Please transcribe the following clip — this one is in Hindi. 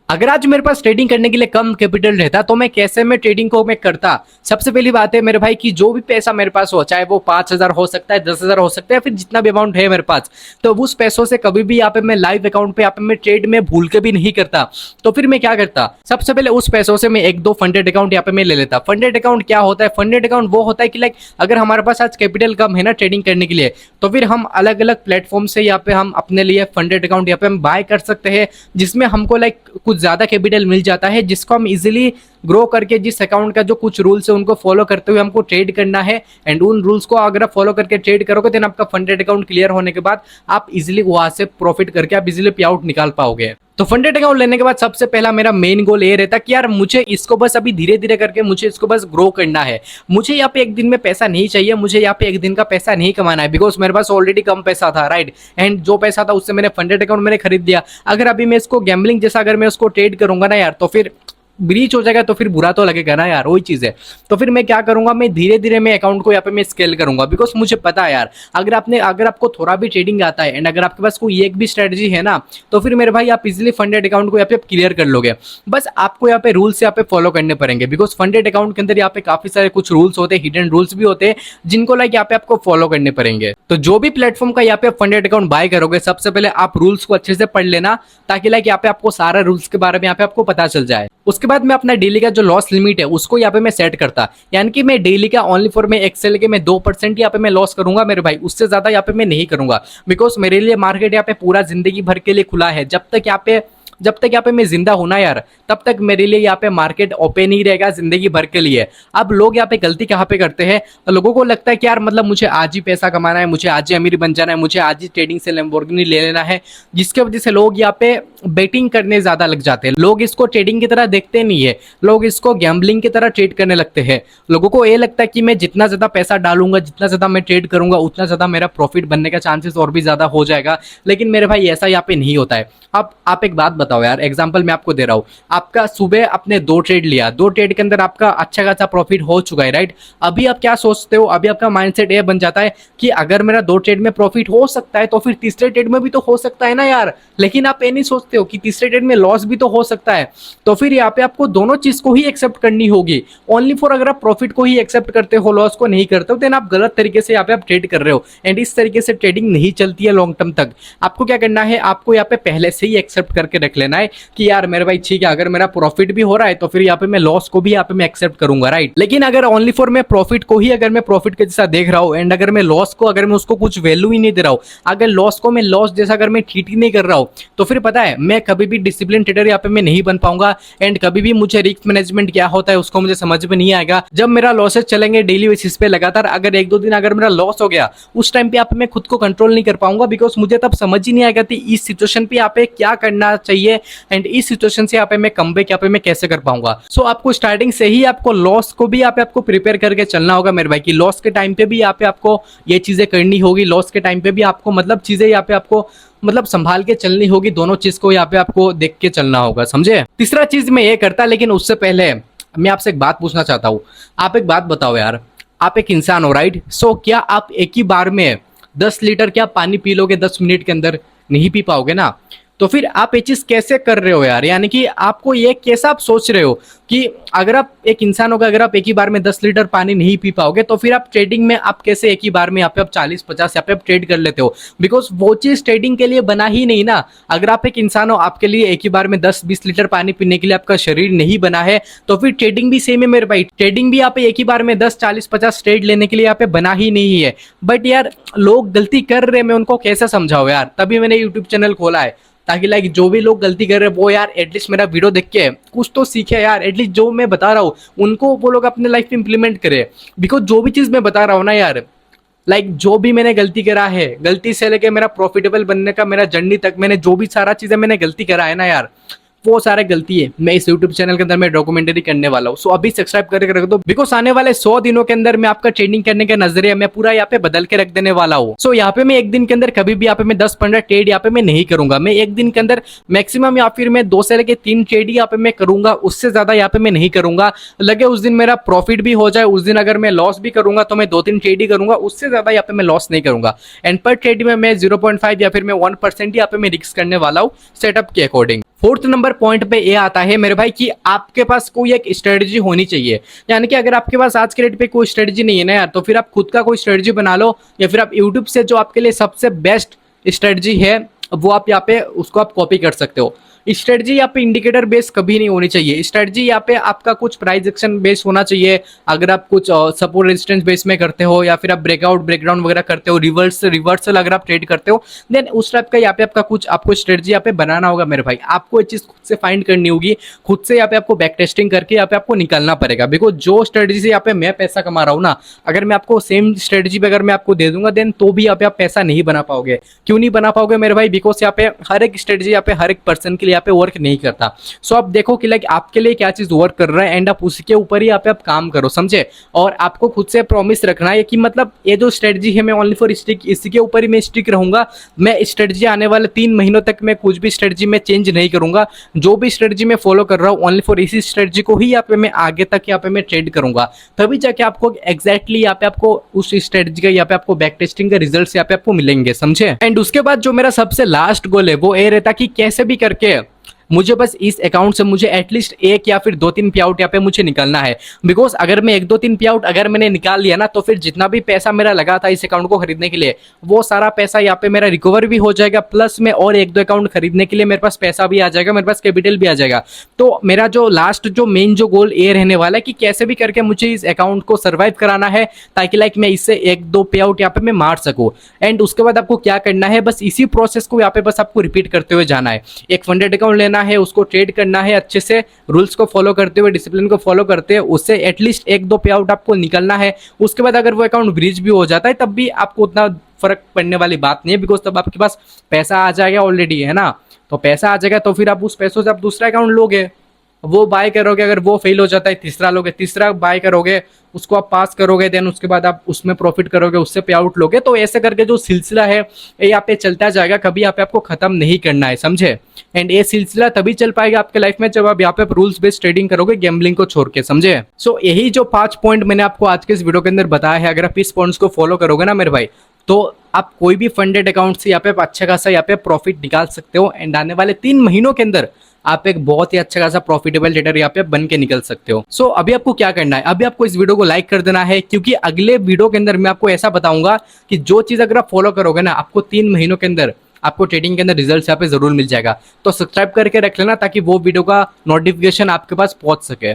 अगर आज मेरे पास ट्रेडिंग करने के लिए कम कैपिटल रहता तो मैं कैसे में ट्रेडिंग को मैं करता। सबसे पहली बात है मेरे भाई कि जो भी पैसा मेरे पास हो, चाहे वो 5,000 हो सकता है, 10,000 हो सकता है, फिर जितना भी अमाउंट है मेरे पास, तो उस पैसों से कभी भी यहाँ पे मैं लाइव अकाउंट पे यहाँ पे मैं ट्रेड में भूल के भी नहीं करता। तो फिर मैं क्या करता, सबसे पहले उस पैसों से मैं एक दो फंडेड अकाउंट यहाँ पे मैं ले लेता। फंडेड अकाउंट क्या होता है? फंडेड अकाउंट वो होता है कि लाइक अगर हमारे पास आज कैपिटल कम है ना ट्रेडिंग करने के लिए, तो फिर हम अलग अलग प्लेटफॉर्म से यहाँ पे हम अपने लिए फंडेड अकाउंट यहाँ पे हम बाय कर सकते हैं, जिसमें हमको लाइक कुछ ज्यादा कैपिटल मिल जाता है, जिसको हम इजीली ग्रो करके जिस अकाउंट का जो कुछ रूल्स है उनको फॉलो करते हुए हमको ट्रेड करना है। एंड उन रूल्स को अगर आप फॉलो करके ट्रेड करोगे तो आपका फंडेड अकाउंट क्लियर होने के बाद आप इजीली वहां से प्रॉफिट करके आप इजीली पे आउट निकाल पाओगे। तो फंडेड अकाउंट लेने के बाद सबसे पहला मेरा मेन गोल ये रहता कि यार मुझे इसको बस अभी धीरे धीरे करके मुझे इसको बस ग्रो करना है। मुझे यहाँ पे एक दिन में पैसा नहीं चाहिए, मुझे यहाँ पे एक दिन का पैसा नहीं कमाना है, बिकॉज मेरे पास ऑलरेडी कम पैसा था, राइट। एंड जो पैसा था उससे मैंने फंडेड अकाउंट मैंने खरीद दिया। अगर अभी मैं इसको गैम्बलिंग जैसा अगर मैं उसको ट्रेड करूंगा ना यार, तो फिर ब्रीच हो जाएगा, तो फिर बुरा तो लगेगा ना यार, वही चीज है। तो फिर मैं क्या करूंगा, मैं धीरे धीरे मैं अकाउंट को यहाँ पे मैं स्केल करूंगा, बिकॉज मुझे पता है यार अगर आपको थोड़ा भी ट्रेडिंग आता है एंड अगर आपके पास कोई एक भी स्ट्रेटजी है ना, तो फिर मेरे भाई आप इजिली फंडेड अकाउंट को यहाँ पे क्लियर कर लोगे। बस आपको यहाँ पे रूल्स यहाँ पे फॉलो करने पड़ेंगे, बिकॉज फंडेड अकाउंट के अंदर यहाँ पे काफी सारे कुछ रूल्स होते हैं, हिडन रूल्स भी होते हैं, जिनको लाइक यहाँ पे आपको फॉलो करने पड़ेंगे। तो जो भी प्लेटफॉर्म का यहाँ पे फंडेड अकाउंट बाय करोगे, सबसे पहले आप रूल्स को अच्छे से पढ़ लेना, ताकि लाइक यहाँ पे आपको सारा रूल्स के बारे में यहाँ पे आपको पता चल जाए। उसके बाद मैं अपना डेली का जो लॉस लिमिट है उसको यहाँ पे मैं सेट करता, यानी कि मैं डेली का ओनली फॉर मैं एक्सेल के मैं 2% यहाँ पे मैं लॉस करूंगा मेरे भाई, उससे ज्यादा यहाँ पे मैं नहीं करूंगा। बिकॉज मेरे लिए मार्केट यहाँ पे पूरा जिंदगी भर के लिए खुला है। जब तक यहाँ पे मैं जिंदा हूं ना यार, तब तक मेरे लिए यहाँ पे मार्केट ओपन ही रहेगा जिंदगी भर के लिए। अब लोग यहाँ पे गलती कहाँ पे करते हैं, लोगों को लगता है कि यार मतलब मुझे आज ही पैसा कमाना है, मुझे आज ही अमीर बन जाना है, मुझे आज ही ट्रेडिंग से लैम्बोर्गिनी ले लेना है, जिसके वजह से लोग यहाँ पे बेटिंग करने ज्यादा लग जाते हैं। लोग इसको ट्रेडिंग की तरह देखते नहीं है, लोग इसको गैम्बलिंग की तरह ट्रेड करने लगते हैं। लोगों को ये लगता है कि मैं जितना ज्यादा पैसा डालूंगा, जितना ज्यादा मैं ट्रेड करूंगा, उतना ज्यादा मेरा प्रॉफिट बनने का चांसेस और भी ज्यादा हो जाएगा। लेकिन मेरे भाई ऐसा यहाँ पे नहीं होता है। अब आप एक बात बताओ यार, एग्जांपल मैं आपको दे रहा हूं, आपका सुबह आपने 2 ट्रेड लिया, 2 ट्रेड के अंदर आपका अच्छा खासा प्रॉफिट हो चुका है, राइट। अभी आप क्या सोचते हो, अभी आपका माइंडसेट ये बन जाता है कि अगर मेरा 2 ट्रेड में प्रॉफिट हो सकता है तो फिर तीसरे ट्रेड में भी तो हो सकता है ना यार। लेकिन आप ये नहीं सोचते हो कि तीसरे ट्रेड में लॉस भी तो हो सकता है। तो फिर यहाँ पे आपको दोनों चीज को ही एक्सेप्ट करनी होगी। ओनली फॉर अगर आप प्रॉफिट को ही एक्सेप्ट करते हो, लॉस को नहीं करते हो, देन आप गलत तरीके से यहाँ पे आप ट्रेड कर रहे हो। एंड इस तरीके से ट्रेडिंग नहीं चलती है लॉन्ग टर्म तक। आपको क्या करना है, आपको यहाँ पे पहले से ही एक्सेप्ट करके रख लेना है कि यार मेरे भाई ठीक है, अगर मेरा प्रॉफिट भी हो रहा है तो फिर यहाँ पे मैं लॉस को भी यहाँ पे मैं एक्सेप्ट करूंगा, राइट। लेकिन अगर ओनली फॉर मैं प्रॉफिट को ही अगर मैं प्रॉफिट के जैसा देख रहा हूँ एंड अगर मैं लॉस को अगर मैं उसको कुछ वैल्यू ही नहीं दे रहा हूँ, अगर लॉस को मैं लॉस जैसा अगर मैं ट्रीट ही नहीं कर रहा हूँ, तो फिर पता है मैं कभी भी डिसिप्लिन ट्रेडर यहाँ पे मैं नहीं बन पाऊंगा। एंड कभी भी मुझे रिस्क मैनेजमेंट क्या होता है उसको मुझे समझ में नहीं आएगा। जब मेरा लॉसेस चलेंगे डेली बेसिस पे लगातार, अगर 1-2 दिन अगर मेरा लॉस हो गया, उस टाइम पे यहाँ पे मैं खुद को कंट्रोल नहीं कर पाऊंगा, बिकॉज मुझे तब समझ ही नहीं आएगा कि इस सिचुएशन पे यहाँ पे क्या करना चाहिए एंड इस सिचुएशन से यहाँ पे मैं कमबैक यहाँ पे मैं कैसे कर पाऊंगा। सो आपको स्टार्टिंग से ही आपको लॉस को भी यहाँ पे आपको प्रिपेयर करके चलना होगा मेरे भाई, कि लॉस के टाइम पे भी यहाँ पे आपको ये चीजें करनी होगी, लॉस के टाइम पे भी आपको मतलब चीजें यहाँ पे आपको मतलब संभाल के चलनी होगी। दोनों चीज को यहाँ पे आपको देख के चलना होगा, समझे। तीसरा चीज मैं ये करता, लेकिन उससे पहले मैं आपसे एक बात पूछना चाहता हूँ। आप एक बात बताओ यार, आप एक इंसान हो, राइट। सो क्या आप एक ही बार में 10 लीटर क्या पानी पी लोगे 10 मिनट के अंदर? नहीं पी पाओगे ना। तो फिर आप ये चीज कैसे कर रहे हो यार, यानी कि आपको ये कैसा आप सोच रहे हो कि अगर आप एक इंसान होगा, अगर आप एक ही बार में 10 लीटर पानी नहीं पी पाओगे, तो फिर आप ट्रेडिंग में आप कैसे एक ही बार में यहाँ पे आप 40-50 यहाँ पे आप ट्रेड कर लेते हो? बिकॉज वो चीज ट्रेडिंग के लिए बना ही नहीं ना। अगर आप एक इंसान हो, आपके लिए एक ही बार में 10-20 लीटर पानी पीने के लिए आपका शरीर नहीं बना है, तो फिर ट्रेडिंग भी सेम है मेरे भाई। ट्रेडिंग भी यहाँ पे एक ही बार में 10-40-50 ट्रेड लेने के लिए यहाँ पे बना ही नहीं है। बट यार लोग गलती कर रहे हैं, मैं उनको कैसे समझाऊं यार। तभी मैंने यूट्यूब चैनल खोला है, ताकि लाइक जो भी लोग गलती कर रहे हैं वो यार एटलीस्ट मेरा वीडियो देख के कुछ तो सीखे यार। एटलीस्ट जो मैं बता रहा हूँ उनको वो लोग अपने लाइफ में इंप्लीमेंट करे। बिकॉज जो भी चीज मैं बता रहा हूँ ना यार, लाइक जो भी मैंने गलती करा है, गलती से लेके मेरा प्रॉफिटेबल बनने का मेरा जर्नी तक, मैंने जो भी सारा चीजें मैंने गलती करा है ना यार, वो सारे गलती है मैं इस यूट्यूब चैनल के अंदर मैं डॉक्यूमेंट्री करने वाला हूँ। सो अभी सब्सक्राइब करके रख दो, बिकॉज आने वाले 100 दिनों के अंदर मैं आपका ट्रेडिंग करने का नजरिया मैं पूरा यहाँ पे बदल के रख देने वाला हूँ। सो यहाँ पे मैं एक दिन के अंदर कभी भी यहाँ पे मैं 10-15 ट्रेड यहाँ पे मैं नहीं करूंगा। मैं एक दिन के अंदर मैक्सिमम या फिर मैं 2 से लेके 3 ट्रेड यहाँ पे मैं करूंगा, उससे ज्यादा यहाँ पे मैं नहीं करूंगा। लगे उस दिन मेरा प्रॉफिट भी हो जाए, उस दिन अगर मैं लॉस भी करूंगा तो मैं 2-3 ट्रेड ही करूंगा, उससे ज्यादा यहाँ पे मैं लॉस नहीं करूंगा। एंड पर ट्रेड में मैं 0.5 या फिर मैं 1% यहाँ पे मैं रिस्क करने वाला हूँ सेटअप के अकॉर्डिंग। फोर्थ नंबर पॉइंट पे ये आता है मेरे भाई कि आपके पास कोई एक स्ट्रेटजी होनी चाहिए। यानी कि अगर आपके पास आज के डेट पे कोई स्ट्रेटजी नहीं है ना यार, तो फिर आप खुद का कोई स्ट्रेटजी बना लो, या फिर आप यूट्यूब से जो आपके लिए सबसे बेस्ट स्ट्रेटजी है वो आप यहाँ पे उसको आप कॉपी कर सकते हो। स्ट्रेटजी यहाँ पे इंडिकेटर बेस कभी नहीं होनी चाहिए। स्ट्रेटजी यहाँ पे आपका कुछ प्राइस एक्शन बेस होना चाहिए। अगर आप कुछ सपोर्ट रेजिस्टेंस बेस में करते हो, या फिर आप ब्रेकआउट ब्रेकडाउन वगैरह करते हो, रिवर्सल अगर आप ट्रेड करते हो, देन उस टाइप का यहाँ पे आपका कुछ आपको स्ट्रेटजी यहाँ पे बनाना होगा मेरे भाई। आपको ये चीज खुद से फाइंड करनी होगी, खुद से यहाँ पे आपको बैक टेस्टिंग करके यहाँ पे आपको निकलना पड़ेगा। बिकॉज जो स्ट्रेटजी से यहाँ पे मैं पैसा कमा रहा हूँ ना, अगर मैं आपको सेम स्ट्रेटजी पे अगर मैं आपको दे दूंगा, देन तो भी यहाँ पे आप पैसा नहीं बना पाओगे। क्यों नहीं बना पाओगे मेरे भाई? बिकॉज यहाँ पे हर एक स्ट्रेटजी यहाँ पे हर एक पर्सन के लिए यहाँ पे वर्क नहीं करता। सो आप देखो कि लाइक आपके लिए क्या चीज वर्क कर रहा है, एंड आप उसके ऊपर ही यहाँ पे आप काम करो, समझे। और आपको खुद से प्रॉमिस रखना है कि मतलब ये जो स्ट्रेटजी है मैं ओनली फॉर स्टिक, इसी के ऊपर ही मैं स्टिक रहूंगा। मैं स्ट्रेटजी आने वाले 3 महीनों तक मैं कुछ भी स्ट्रेटजी में चेंज नहीं करूंगा। जो भी स्ट्रेटजी मैं फॉलो कर रहा हूँ ओनली फॉर इसी स्ट्रेटजी को ही यहाँ पे मैं आगे तक यहाँ पे मैं ट्रेड करूंगा। तभी जाके आपको एग्जैक्टली यहाँ पे आपको उस स्ट्रेटजी का यहाँ पे आपको बैक टेस्टिंग के रिजल्ट यहाँ पे आपको मिलेंगे, समझे। एंड उसके बाद जो मेरा सबसे लास्ट गोल है वो ये रहता कि कैसे भी करके मुझे बस इस अकाउंट से मुझे एटलीस्ट 1 या फिर 2-3 पे आउट यहाँ पे मुझे निकलना है। बिकॉज अगर मैं 1-2-3 पे आउट अगर मैंने निकाल लिया ना, तो फिर जितना भी पैसा मेरा लगा था इस अकाउंट को खरीदने के लिए, वो सारा पैसा यहाँ पे मेरा रिकवर भी हो जाएगा, प्लस में और 1-2 अकाउंट खरीदने के लिए मेरे पास पैसा भी आ जाएगा, मेरे पास कैपिटल भी आ जाएगा। तो मेरा जो लास्ट जो मेन जो गोल ये रहने वाला है कि कैसे भी करके मुझे इस अकाउंट को सर्वाइव कराना है, ताकि लाइक मैं इससे 1-2 पे आउट यहाँ पे मैं मार सकूँ। एंड उसके बाद आपको क्या करना है, बस इसी प्रोसेस को यहाँ पे बस आपको रिपीट करते हुए जाना है। एक फंडेड अकाउंट लेना है, उसको ट्रेड करना है अच्छे से, रूल्स को फॉलो करते हुए, डिसिप्लिन को फॉलो करते हुए, उससे एटलीस्ट 1-2 पे आउट आपको निकलना है। उसके बाद अगर वो अकाउंट ब्रीच भी हो जाता है तब भी आपको उतना फर्क पड़ने वाली बात नहीं है, बिकॉज तब आपके पास पैसा आ जाएगा ऑलरेडी, है ना। तो पैसा आ जाएगा तो फिर आप उस पैसों से आप दूसरा अकाउंट लोगे, वो बाय करोगे, अगर वो फेल हो जाता है तीसरा लोगे, तीसरा बाय करोगे, उसको आप पास करोगे, देन उसके बाद आप उसमें प्रॉफिट करोगे, उससे पे आउट लोगे। तो ऐसे करके जो सिलसिला है ये यहाँ पे चलता जाएगा, कभी यहाँ पे आपको खत्म नहीं करना है, समझे। एंड ये सिलसिला तभी चल पाएगा आपके लाइफ में जब आप यहाँ पे रूल्स बेस्ड ट्रेडिंग करोगे, गैम्बलिंग को छोड़ के, समझे। सो यही जो 5 पॉइंट मैंने आपको आज के इस वीडियो के अंदर बताया है, अगर आप इस पॉइंट्स को फॉलो करोगे ना मेरे भाई, तो आप कोई भी फंडेड अकाउंट से यहाँ पे अच्छा खासा यहाँ पे प्रॉफिट निकाल सकते हो। एंड आने वाले 3 महीनों के अंदर आप एक बहुत ही अच्छा खासा प्रॉफिटेबल ट्रेडर यहाँ पे बन के निकल सकते हो। सो अभी आपको क्या करना है, अभी आपको इस वीडियो को लाइक कर देना है, क्योंकि अगले वीडियो के अंदर मैं आपको ऐसा बताऊंगा कि जो चीज अगर आप फॉलो करोगे ना, आपको 3 महीनों के अंदर आपको ट्रेडिंग के अंदर रिजल्ट यहाँ पे जरूर मिल जाएगा। तो सब्सक्राइब करके रख लेना ताकि वो वीडियो का नोटिफिकेशन आपके पास पहुंच सके।